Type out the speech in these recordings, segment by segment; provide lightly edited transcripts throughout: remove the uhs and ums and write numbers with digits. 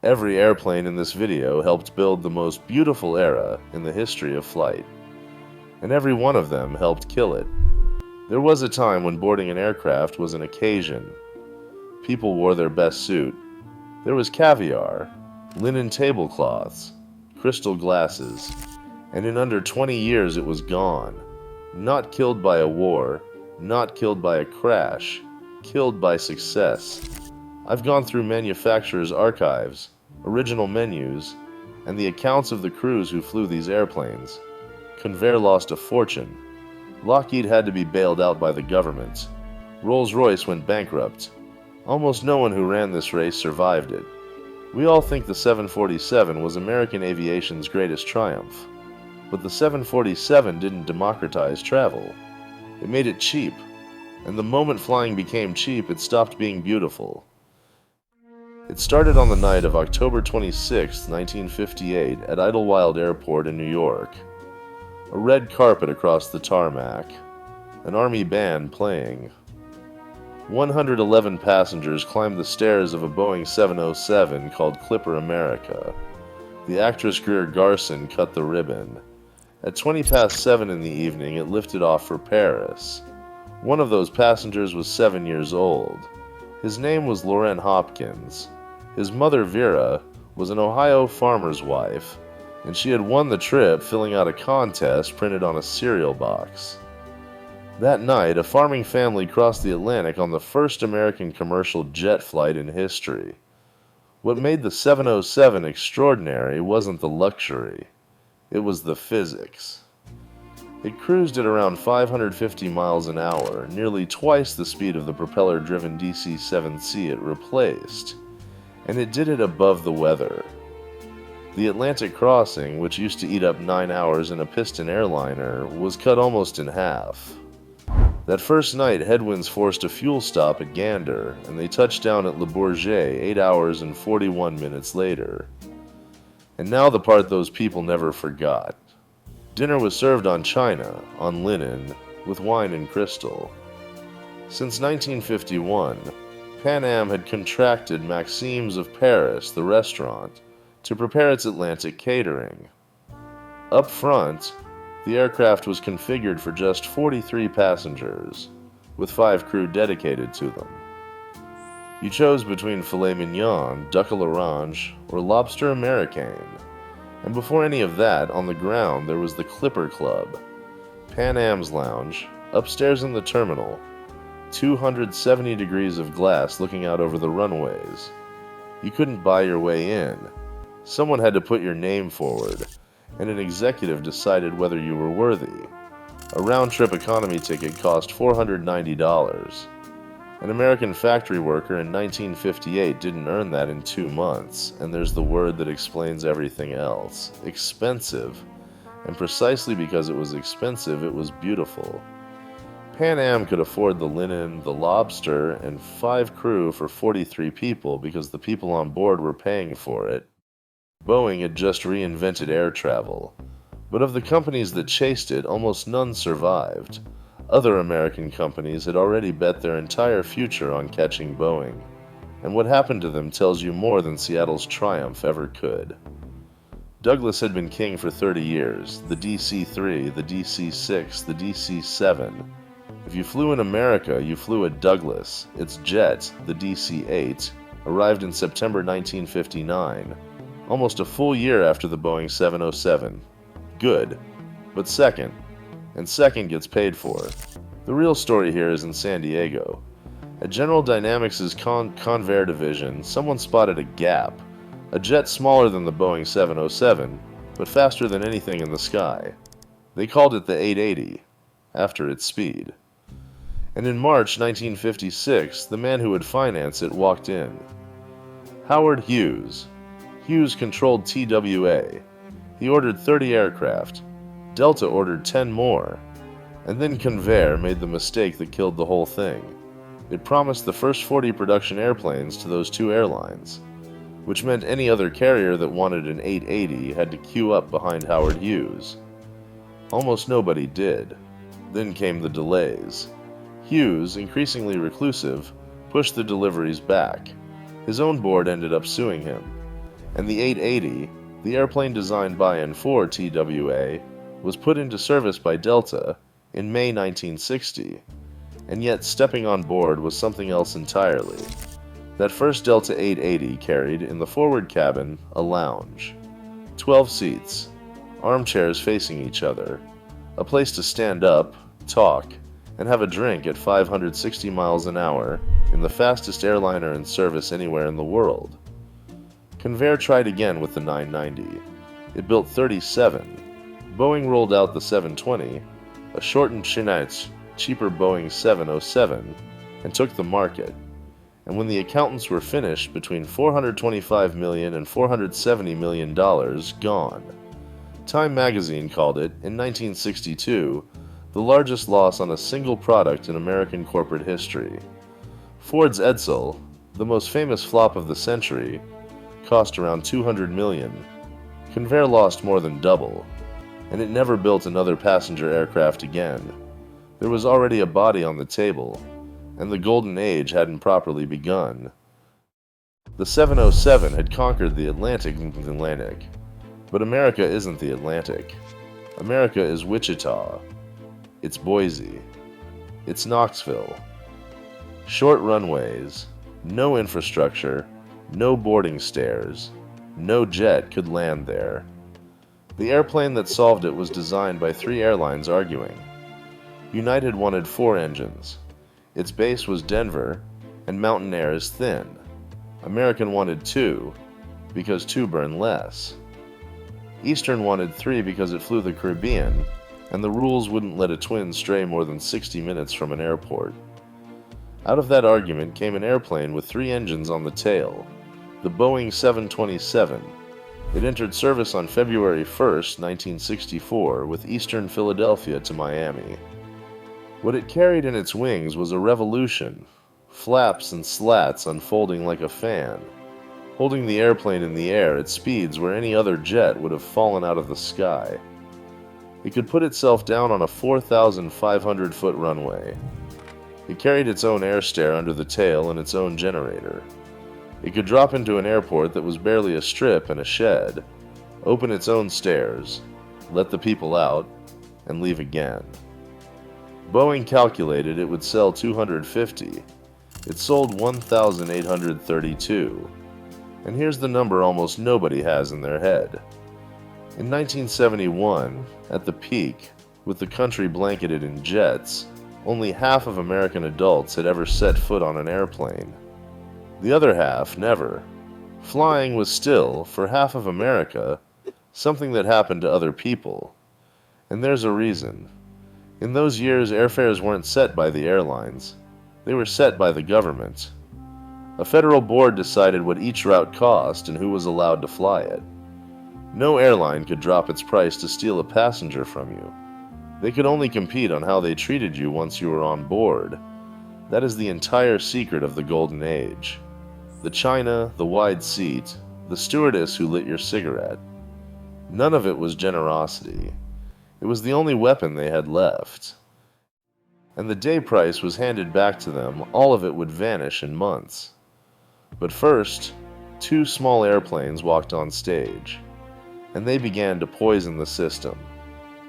Every airplane in this video helped build the most beautiful era in the history of flight, and every one of them helped kill it. There was a time when boarding an aircraft was an occasion. People wore their best suit. There was caviar, linen tablecloths, crystal glasses, and in under 20 years it was gone. Not killed by a war, not killed by a crash, killed by success. I've gone through manufacturers' archives, original menus, and the accounts of the crews who flew these airplanes. Convair lost a fortune. Lockheed had to be bailed out by the government. Rolls-Royce went bankrupt. Almost no one who ran this race survived it. We all think the 747 was American aviation's greatest triumph. But the 747 didn't democratize travel. It made it cheap. And the moment flying became cheap, it stopped being beautiful. It started on the night of October 26, 1958, at Idlewild Airport in New York. A red carpet across the tarmac. An army band playing. 111 passengers climbed the stairs of a Boeing 707 called Clipper America. The actress Greer Garson cut the ribbon. At 20 past 7 in the evening, it lifted off for Paris. One of those passengers was 7 years old. His name was Loren Hopkins. His mother, Vera, was an Ohio farmer's wife, and she had won the trip filling out a contest printed on a cereal box. That night, a farming family crossed the Atlantic on the first American commercial jet flight in history. What made the 707 extraordinary wasn't the luxury. It was the physics. It cruised at around 550 miles an hour, nearly twice the speed of the propeller-driven DC-10 it replaced, and it did it above the weather. The Atlantic crossing, which used to eat up 9 hours in a piston airliner, was cut almost in half. That first night, headwinds forced a fuel stop at Gander, and they touched down at Le Bourget 8 hours and 41 minutes later. And now the part those people never forgot. Dinner was served on china, on linen, with wine and crystal. Since 1951, Pan Am had contracted Maxime's of Paris, the restaurant, to prepare its Atlantic catering. Up front, the aircraft was configured for just 43 passengers, with 5 crew dedicated to them. You chose between filet mignon, duck à l'orange, or lobster américain. And before any of that, on the ground there was the Clipper Club, Pan Am's lounge, upstairs in the terminal, 270 degrees of glass looking out over the runways. You couldn't buy your way in. Someone had to put your name forward, and an executive decided whether you were worthy. A round-trip economy ticket cost $490. An American factory worker in 1958 didn't earn that in 2 months, and there's the word that explains everything else. Expensive. And precisely because it was expensive, it was beautiful. Pan Am could afford the linen, the lobster, and 5 crew for 43 people because the people on board were paying for it. Boeing had just reinvented air travel, but of the companies that chased it, almost none survived. Other American companies had already bet their entire future on catching Boeing, and what happened to them tells you more than Seattle's triumph ever could. Douglas had been king for 30 years, the DC-3, the DC-6, the DC-7. If you flew in America, you flew a Douglas. Its jet, the DC-8, arrived in September 1959, almost a full year after the Boeing 707. Good, but second, and second gets paid for. The real story here is in San Diego. At General Dynamics' Convair division, someone spotted a gap, a jet smaller than the Boeing 707, but faster than anything in the sky. They called it the 880, after its speed. And in March 1956, the man who would finance it walked in. Howard Hughes. Hughes controlled TWA. He ordered 30 aircraft. Delta ordered 10 more. And then Convair made the mistake that killed the whole thing. It promised the first 40 production airplanes to those 2 airlines, which meant any other carrier that wanted an 880 had to queue up behind Howard Hughes. Almost nobody did. Then came the delays. Hughes, increasingly reclusive, pushed the deliveries back. His own board ended up suing him. and the 880, the airplane designed by and for TWA, was put into service by Delta in May 1960, and yet stepping on board was something else entirely. That first Delta 880 carried, in the forward cabin, a lounge. 12 seats, armchairs facing each other, a place to stand up, talk, and have a drink at 560 miles an hour in the fastest airliner in service anywhere in the world. Convair tried again with the 990. It built 37. Boeing rolled out the 720, a shortened Chinese, cheaper Boeing 707, and took the market. And when the accountants were finished, between $425 million and $470 million gone. Time magazine called it, in 1962, the largest loss on a single product in American corporate history. Ford's Edsel, the most famous flop of the century, cost around $200 million. Convair lost more than double, and it never built another passenger aircraft again. There was already a body on the table, and the golden age hadn't properly begun. The 707 had conquered the Atlantic, but America isn't the Atlantic. America is Wichita. It's Boise. It's Knoxville. Short runways, no infrastructure, no boarding stairs, no jet could land there. The airplane that solved it was designed by 3 airlines arguing. United wanted 4 engines. Its base was Denver, and mountain air is thin. American wanted 2, because 2 burn less. Eastern wanted 3 because it flew the Caribbean, and the rules wouldn't let a twin stray more than 60 minutes from an airport. Out of that argument came an airplane with 3 engines on the tail, the Boeing 727. It entered service on February 1, 1964, with Eastern Philadelphia to Miami. What it carried in its wings was a revolution, flaps and slats unfolding like a fan, holding the airplane in the air at speeds where any other jet would have fallen out of the sky. It could put itself down on a 4,500-foot runway. It carried its own air stair under the tail and its own generator. It could drop into an airport that was barely a strip and a shed, open its own stairs, let the people out, and leave again. Boeing calculated it would sell 250. It sold 1,832. And here's the number almost nobody has in their head. In 1971, at the peak, with the country blanketed in jets, only half of American adults had ever set foot on an airplane. The other half never. Flying was still, for half of America, something that happened to other people. And there's a reason. In those years, airfares weren't set by the airlines. They were set by the government. A federal board decided what each route cost and who was allowed to fly it. No airline could drop its price to steal a passenger from you. They could only compete on how they treated you once you were on board. That is the entire secret of the golden age. The china, the wide seat, the stewardess who lit your cigarette. None of it was generosity. It was the only weapon they had left. And the day price was handed back to them, all of it would vanish in months. But first, 2 small airplanes walked on stage, and they began to poison the system.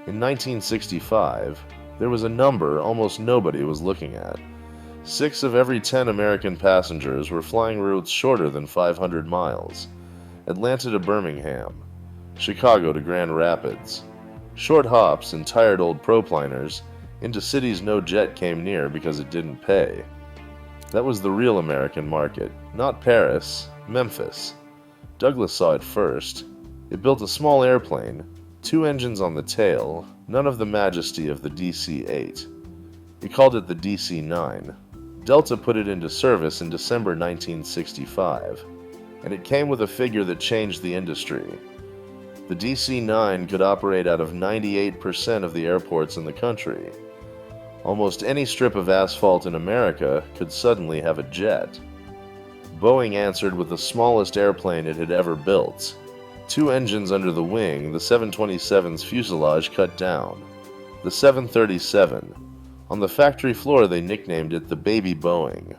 In 1965, there was a number almost nobody was looking at. 6 of every 10 American passengers were flying routes shorter than 500 miles. Atlanta to Birmingham, Chicago to Grand Rapids. Short hops and tired old propliners into cities no jet came near because it didn't pay. That was the real American market, not Paris, Memphis. Douglas saw it first. It built a small airplane, 2 engines on the tail, none of the majesty of the DC-8. He called it the DC-9. Delta put it into service in December 1965, and it came with a figure that changed the industry. The DC-9 could operate out of 98% of the airports in the country. Almost any strip of asphalt in America could suddenly have a jet. Boeing answered with the smallest airplane it had ever built. 2 engines under the wing, the 727's fuselage cut down. The 737. On the factory floor they nicknamed it the Baby Boeing.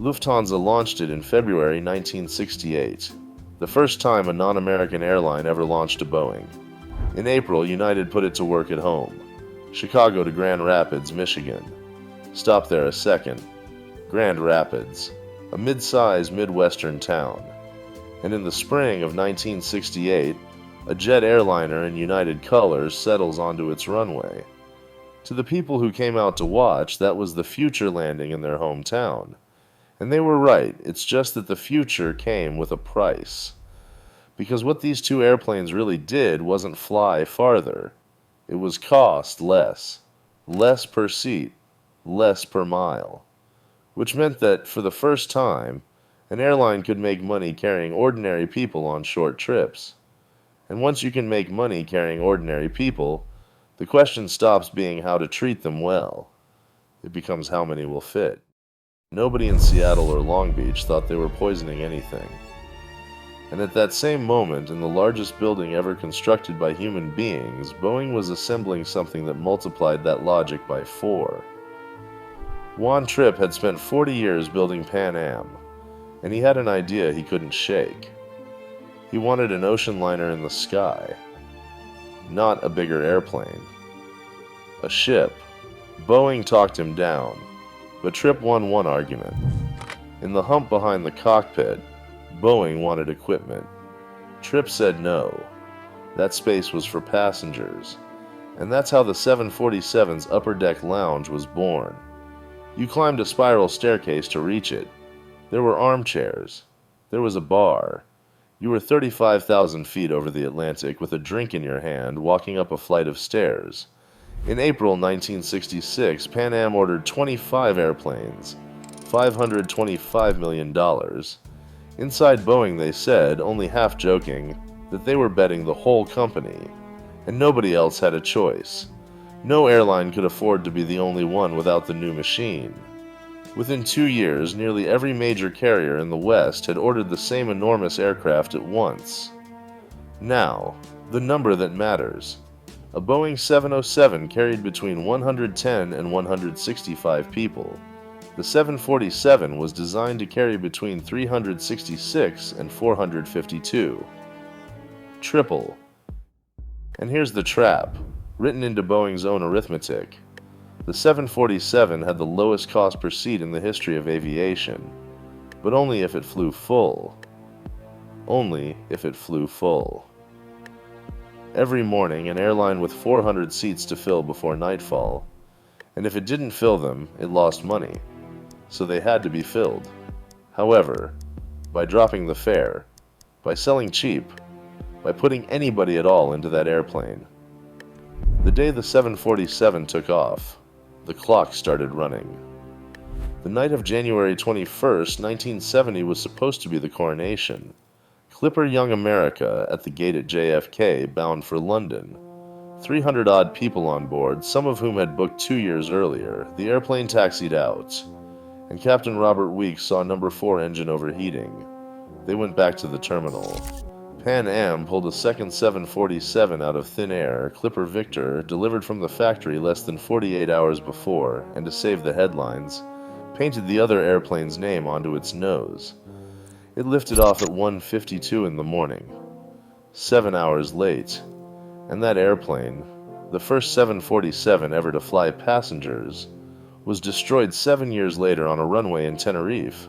Lufthansa launched it in February 1968. the first time a non-American airline ever launched a Boeing. In April, United put it to work at home. Chicago to Grand Rapids, Michigan. Stop there a second. Grand Rapids, a mid-sized Midwestern town. And in the spring of 1968, a jet airliner in United colors settles onto its runway. To the people who came out to watch, that was the future landing in their hometown. And they were right, it's just that the future came with a price. Because what these two airplanes really did wasn't fly farther. It was cost less. Less per seat, less per mile. Which meant that, for the first time, an airline could make money carrying ordinary people on short trips. And once you can make money carrying ordinary people, the question stops being how to treat them well. It becomes how many will fit. Nobody in Seattle or Long Beach thought they were poisoning anything. And at that same moment, in the largest building ever constructed by human beings, Boeing was assembling something that multiplied that logic by 4. Juan Trippe had spent 40 years building Pan Am, and he had an idea he couldn't shake. He wanted an ocean liner in the sky, not a bigger airplane. A ship. Boeing talked him down, but Trippe won one argument. In the hump behind the cockpit, Boeing wanted equipment. Trippe said no. That space was for passengers, and that's how the 747's upper deck lounge was born. You climbed a spiral staircase to reach it. There were armchairs. There was a bar. You were 35,000 feet over the Atlantic with a drink in your hand, walking up a flight of stairs. In April 1966, Pan Am ordered 25 airplanes, $525 million. Inside Boeing, they said, only half joking, that they were betting the whole company, and nobody else had a choice. No airline could afford to be the only one without the new machine. Within 2 years, nearly every major carrier in the West had ordered the same enormous aircraft at once. Now, the number that matters. A Boeing 707 carried between 110 and 165 people. The 747 was designed to carry between 366 and 452. Triple. And here's the trap, written into Boeing's own arithmetic. The 747 had the lowest cost per seat in the history of aviation, but only if it flew full. Only if it flew full. Every morning, an airline with 400 seats to fill before nightfall, and if it didn't fill them, it lost money. So they had to be filled. However, by dropping the fare, by selling cheap, by putting anybody at all into that airplane. The day the 747 took off, the clock started running. The night of January 21st, 1970 was supposed to be the coronation. Clipper Young America at the gate at JFK, bound for London. 300-odd people on board, some of whom had booked 2 years earlier. The airplane taxied out, and Captain Robert Weeks saw number 4 engine overheating. They went back to the terminal. Pan Am pulled a second 747 out of thin air, Clipper Victor, delivered from the factory less than 48 hours before, and to save the headlines, painted the other airplane's name onto its nose. It lifted off at 1:52 in the morning, 7 hours late, and that airplane, the first 747 ever to fly passengers, was destroyed 7 years later on a runway in Tenerife,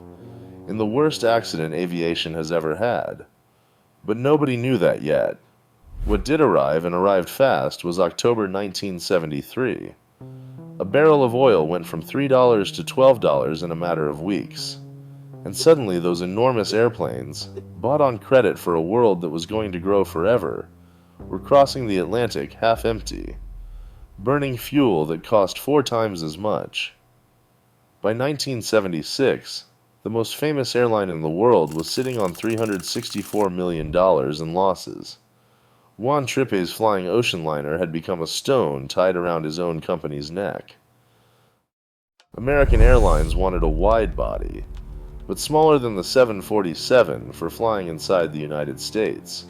in the worst accident aviation has ever had. But nobody knew that yet. What did arrive, and arrived fast, was October 1973. A barrel of oil went from $3 to $12 in a matter of weeks. And suddenly those enormous airplanes, bought on credit for a world that was going to grow forever, were crossing the Atlantic half empty, burning fuel that cost 4 times as much. By 1976, the most famous airline in the world was sitting on $364 million in losses. Juan Trippe's flying ocean liner had become a stone tied around his own company's neck. American Airlines wanted a wide body, but smaller than the 747 for flying inside the United States.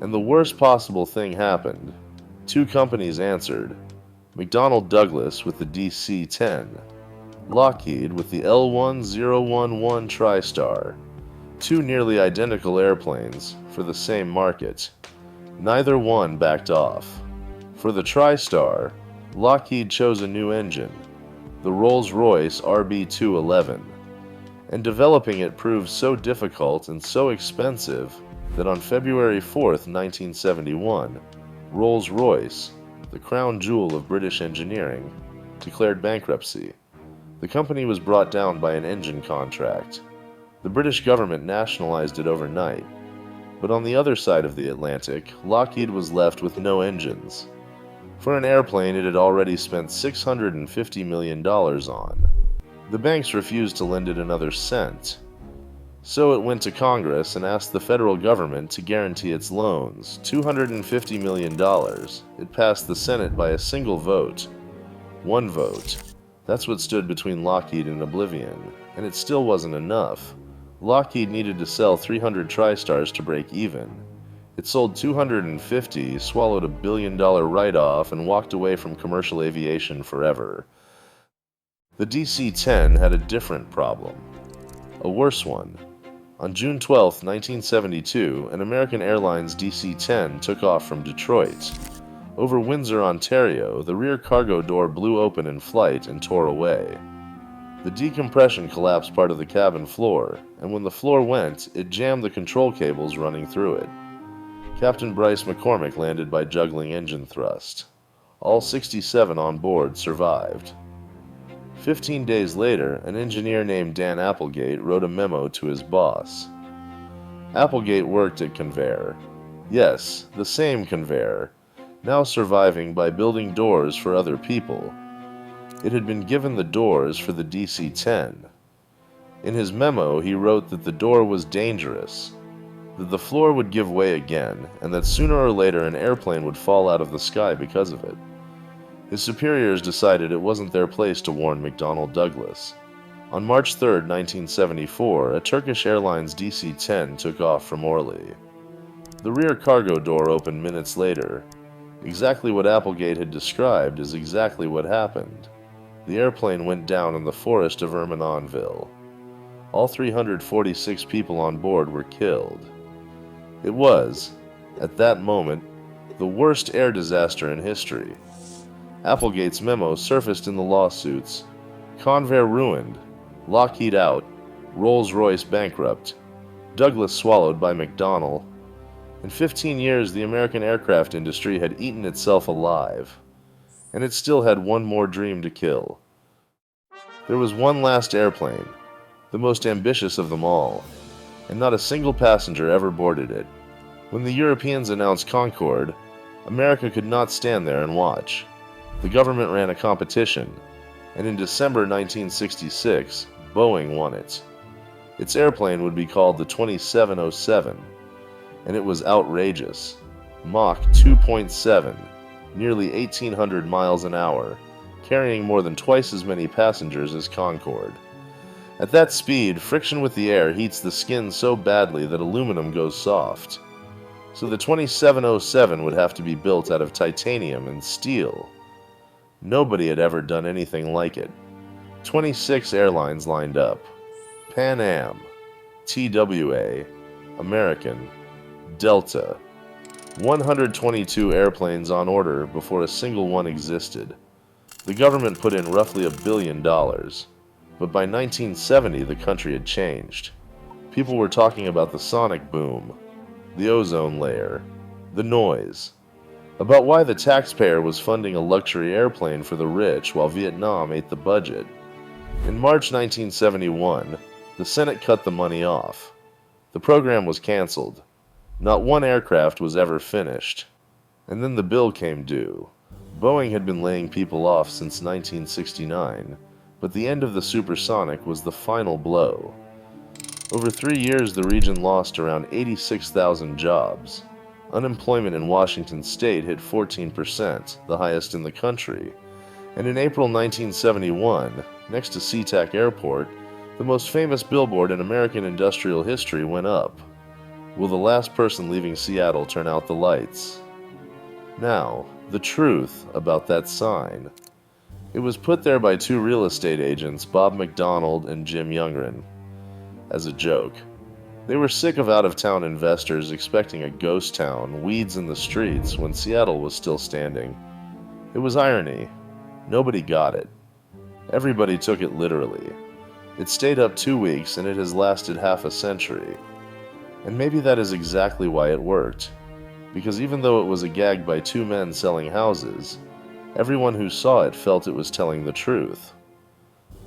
And the worst possible thing happened. 2 companies answered. McDonnell Douglas with the DC-10, Lockheed with the L-1011 TriStar, Two nearly identical airplanes for the same market. Neither one backed off. For the TriStar, Lockheed chose a new engine, the Rolls-Royce RB211, and developing it proved so difficult and so expensive that on February 4th, 1971, Rolls-Royce, the crown jewel of British engineering, declared bankruptcy. The company was brought down by an engine contract. The British government nationalized it overnight. But on the other side of the Atlantic, Lockheed was left with no engines. For an airplane it had already spent $650 million on. The banks refused to lend it another cent. So it went to Congress and asked the federal government to guarantee its loans, $250 million. It passed the Senate by a single vote. One vote. That's what stood between Lockheed and oblivion, and it still wasn't enough. Lockheed needed to sell 300 TriStars to break even. It sold 250, swallowed $1 billion write-off, and walked away from commercial aviation forever. The DC-10 had a different problem. A worse one. On June 12, 1972, an American Airlines DC-10 took off from Detroit. Over Windsor, Ontario, the rear cargo door blew open in flight and tore away. The decompression collapsed part of the cabin floor, and when the floor went, it jammed the control cables running through it. Captain Bryce McCormick landed by juggling engine thrust. All 67 on board survived. 15 days later, an engineer named Dan Applegate wrote a memo to his boss. Applegate worked at Convair. Yes, the same Convair, now surviving by building doors for other people. It had been given the doors for the DC-10. In his memo, he wrote that the door was dangerous, that the floor would give way again, and that sooner or later an airplane would fall out of the sky because of it. His superiors decided it wasn't their place to warn McDonnell Douglas. On March 3, 1974, a Turkish Airlines DC-10 took off from Orly. The rear cargo door opened minutes later. Exactly what Applegate had described is exactly what happened. The airplane went down in the forest of Ermenonville. All 346 people on board were killed. It was, at that moment, the worst air disaster in history. Applegate's memo surfaced in the lawsuits. Convair ruined, Lockheed out, Rolls-Royce bankrupt, Douglas swallowed by McDonnell. In 15 years, the American aircraft industry had eaten itself alive, and it still had one more dream to kill. There was one last airplane, the most ambitious of them all, and not a single passenger ever boarded it. When the Europeans announced Concorde, America could not stand there and watch. The government ran a competition, and in December 1966, Boeing won it. Its airplane would be called the 2707, and it was outrageous. Mach 2.7, nearly 1,800 miles an hour, carrying more than twice as many passengers as Concorde. At that speed, friction with the air heats the skin so badly that aluminum goes soft. So the 2707 would have to be built out of titanium and steel. Nobody had ever done anything like it. 26 airlines lined up. Pan Am, TWA, American, Delta. 122 airplanes on order before a single one existed. The government put in roughly $1 billion. But by 1970, the country had changed. People were talking about the sonic boom, the ozone layer, the noise, about why the taxpayer was funding a luxury airplane for the rich while Vietnam ate the budget. In March 1971, the Senate cut the money off. The program was canceled. Not one aircraft was ever finished. And then the bill came due. Boeing had been laying people off since 1969, but the end of the supersonic was the final blow. Over 3 years, the region lost around 86,000 jobs. Unemployment in Washington state hit 14%, the highest in the country. And in April 1971, next to SeaTac Airport, the most famous billboard in American industrial history went up. Will the last person leaving Seattle turn out the lights? Now, the truth about that sign. It was put there by two real estate agents, Bob McDonald and Jim Youngren, as a joke. They were sick of out-of-town investors expecting a ghost town, weeds in the streets, when Seattle was still standing. It was irony. Nobody got it. Everybody took it literally. It stayed up 2 weeks, and it has lasted half a century. And maybe that is exactly why it worked. Because even though it was a gag by two men selling houses, everyone who saw it felt it was telling the truth.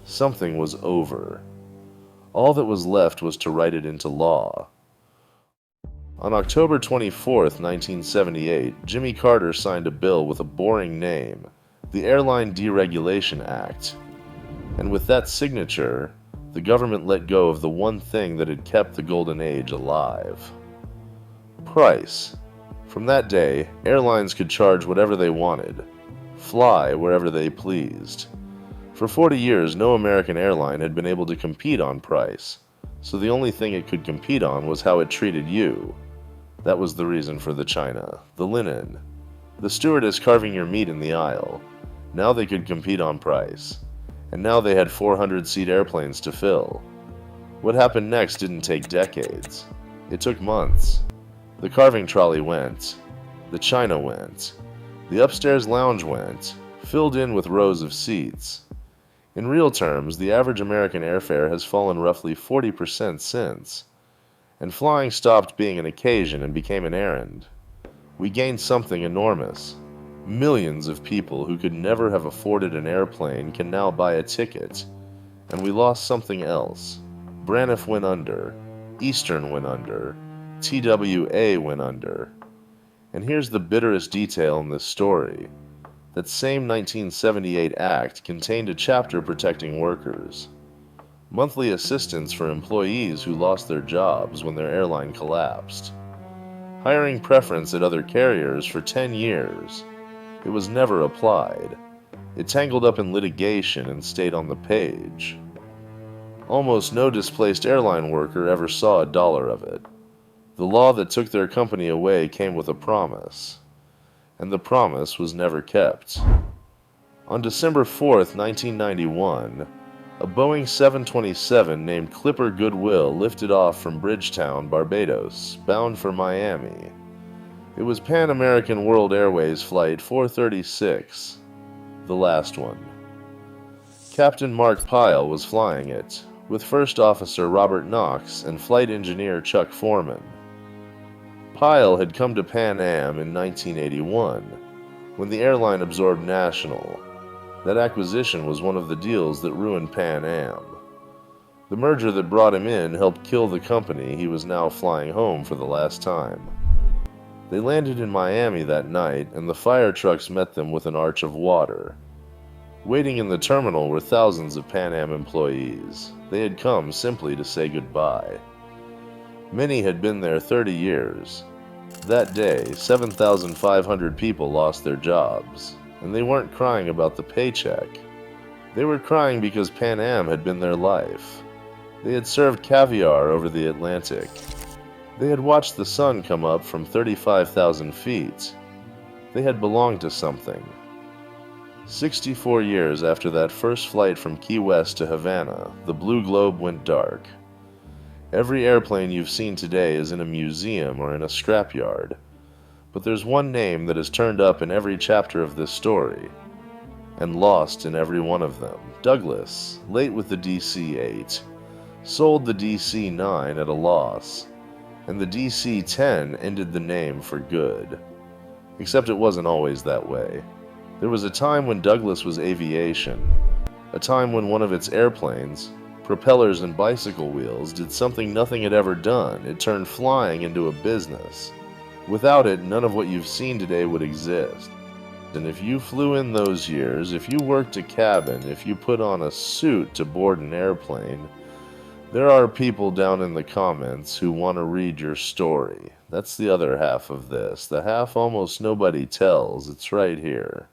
Something was over. All that was left was to write it into law. On October 24, 1978, Jimmy Carter signed a bill with a boring name, the Airline Deregulation Act. And with that signature, the government let go of the one thing that had kept the golden age alive. Price. From that day, airlines could charge whatever they wanted, fly wherever they pleased. For 40 years, no American airline had been able to compete on price, so the only thing it could compete on was how it treated you. That was the reason for the china, the linen, the stewardess carving your meat in the aisle. Now they could compete on price. And now they had 400-seat airplanes to fill. What happened next didn't take decades. It took months. The carving trolley went. The china went. The upstairs lounge went, filled in with rows of seats. In real terms, the average American airfare has fallen roughly 40% since. And flying stopped being an occasion and became an errand. We gained something enormous. Millions of people who could never have afforded an airplane can now buy a ticket. And we lost something else. Braniff went under. Eastern went under. TWA went under. And here's the bitterest detail in this story. That same 1978 Act contained a chapter protecting workers. Monthly assistance for employees who lost their jobs when their airline collapsed. Hiring preference at other carriers for 10 years. It was never applied. It tangled up in litigation and stayed on the page. Almost no displaced airline worker ever saw a dollar of it. The law that took their company away came with a promise. And the promise was never kept. On December 4th, 1991, a Boeing 727 named Clipper Goodwill lifted off from Bridgetown, Barbados, bound for Miami. It was Pan American World Airways Flight 436, the last one. Captain Mark Pyle was flying it, with First Officer Robert Knox and Flight Engineer Chuck Foreman. Pyle had come to Pan Am in 1981, when the airline absorbed National. That acquisition was one of the deals that ruined Pan Am. The merger that brought him in helped kill the company he was now flying home for the last time. They landed in Miami that night, and the fire trucks met them with an arch of water. Waiting in the terminal were thousands of Pan Am employees. They had come simply to say goodbye. Many had been there 30 years. That day, 7,500 people lost their jobs, and they weren't crying about the paycheck. They were crying because Pan Am had been their life. They had served caviar over the Atlantic. They had watched the sun come up from 35,000 feet. They had belonged to something. 64 years after that first flight from Key West to Havana, the blue globe went dark. Every airplane you've seen today is in a museum or in a scrapyard. But there's one name that has turned up in every chapter of this story, and lost in every one of them. Douglas, late with the DC-8, sold the DC-9 at a loss, and the DC-10 ended the name for good. Except it wasn't always that way. There was a time when Douglas was aviation, a time when one of its airplanes, propellers and bicycle wheels, did something nothing had ever done. It turned flying into a business. Without it, none of what you've seen today would exist. And if you flew in those years, if you worked a cabin, if you put on a suit to board an airplane, there are people down in the comments who want to read your story. That's the other half of this, the half almost nobody tells. It's right here.